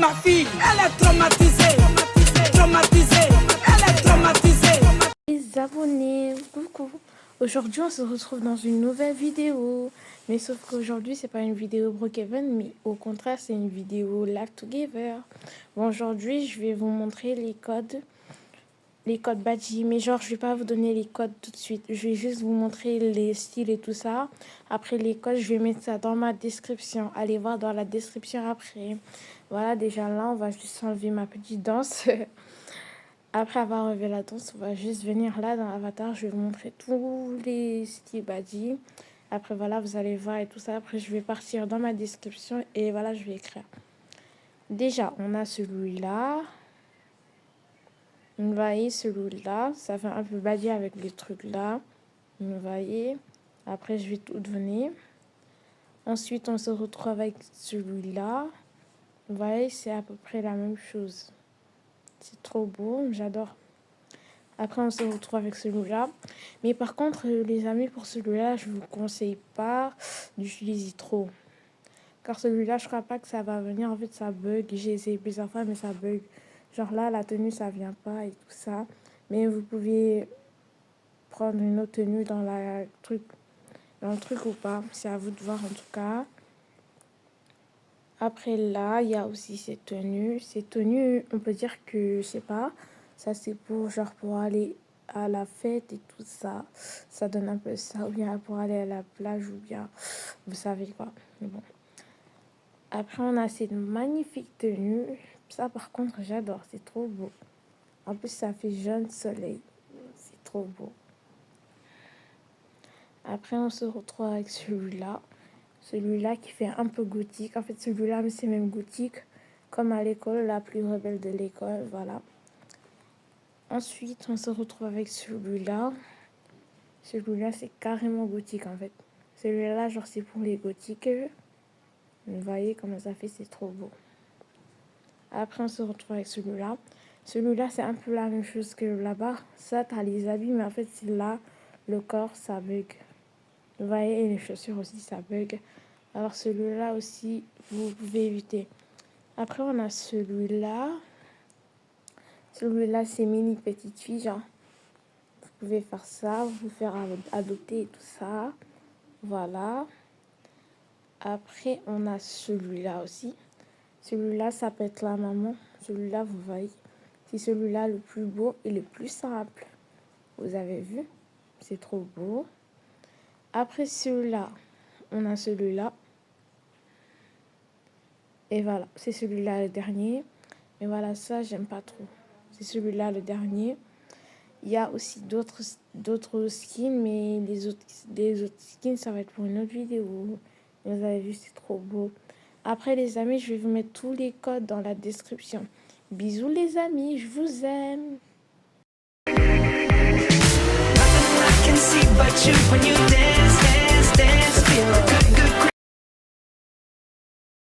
Ma fille, elle est traumatisée, traumatisée, elle est traumatisée. Les abonnés, coucou. Aujourd'hui, on se retrouve dans une nouvelle vidéo. Mais sauf qu'aujourd'hui, c'est pas une vidéo Brookhaven, mais au contraire, c'est une vidéo Live Together. Bon, aujourd'hui, je vais vous montrer les codes Badgie. Mais genre, je vais pas vous donner les codes tout de suite. Je vais juste vous montrer les styles et tout ça. Après les codes, je vais mettre ça dans ma description. Allez voir dans la description après. Voilà, déjà là, on va juste enlever ma petite danse. Après avoir enlevé la danse, on va juste venir là dans l'avatar. Je vais vous montrer tous les styles Badgie. Après, voilà, vous allez voir et tout ça. Après, je vais partir dans ma description et voilà, je vais écrire. Déjà, on a celui-là. Vous voyez, celui-là, ça fait un peu Badgie avec les trucs là. Vous voyez. Après, je vais tout donner. Ensuite, on se retrouve avec celui-là. Vous voyez, c'est à peu près la même chose. C'est trop beau, j'adore. Après, on se retrouve avec celui-là. Mais par contre, les amis, pour celui-là, je vous conseille pas d'utiliser trop. Car celui-là, je crois pas que ça va venir. En fait, ça bug. J'ai essayé plusieurs fois, mais ça bug. Genre là, la tenue, ça vient pas et tout ça. Mais vous pouvez prendre une autre tenue dans le truc ou pas. C'est à vous de voir en tout cas. Après là, il y a aussi ces tenues. Ces tenues, on peut dire que, je sais pas, ça c'est pour genre pour aller à la fête et tout ça. Ça donne un peu ça. Ou bien pour aller à la plage ou bien, vous savez quoi. Mais bon. Après, on a cette magnifique tenue. Ça par contre, j'adore. C'est trop beau. En plus, ça fait jaune soleil. C'est trop beau. Après, on se retrouve avec celui-là. Celui-là qui fait un peu gothique. En fait, celui-là, c'est même gothique. Comme à l'école, la plus rebelle de l'école. Voilà. Ensuite, on se retrouve avec celui-là. Celui-là, c'est carrément gothique, en fait. Celui-là, genre, c'est pour les gothiques. Vous voyez comment ça fait, c'est trop beau. Après, on se retrouve avec celui-là. Celui-là, c'est un peu la même chose que là-bas. Ça, t'as les habits, mais en fait, c'est là, le corps, ça bug. Vous voyez, et les chaussures aussi, ça bug. Alors celui-là aussi, vous pouvez éviter. Après, on a celui-là. Celui-là, c'est mini petite fille, genre. Vous pouvez faire ça, vous faire adopter et tout ça. Voilà. Après, on a celui-là aussi. Celui-là, ça peut être la maman. Celui-là, vous voyez. C'est celui-là le plus beau et le plus simple. Vous avez vu? C'est trop beau. Après celui-là, on a celui-là. Et voilà, c'est celui-là le dernier. Et voilà, ça, j'aime pas trop. C'est celui-là le dernier. Il y a aussi d'autres skins, mais les autres skins, ça va être pour une autre vidéo. Vous avez vu, c'est trop beau. Après, les amis, je vais vous mettre tous les codes dans la description. Bisous, les amis, je vous aime. Nothing I can see but you when you dance.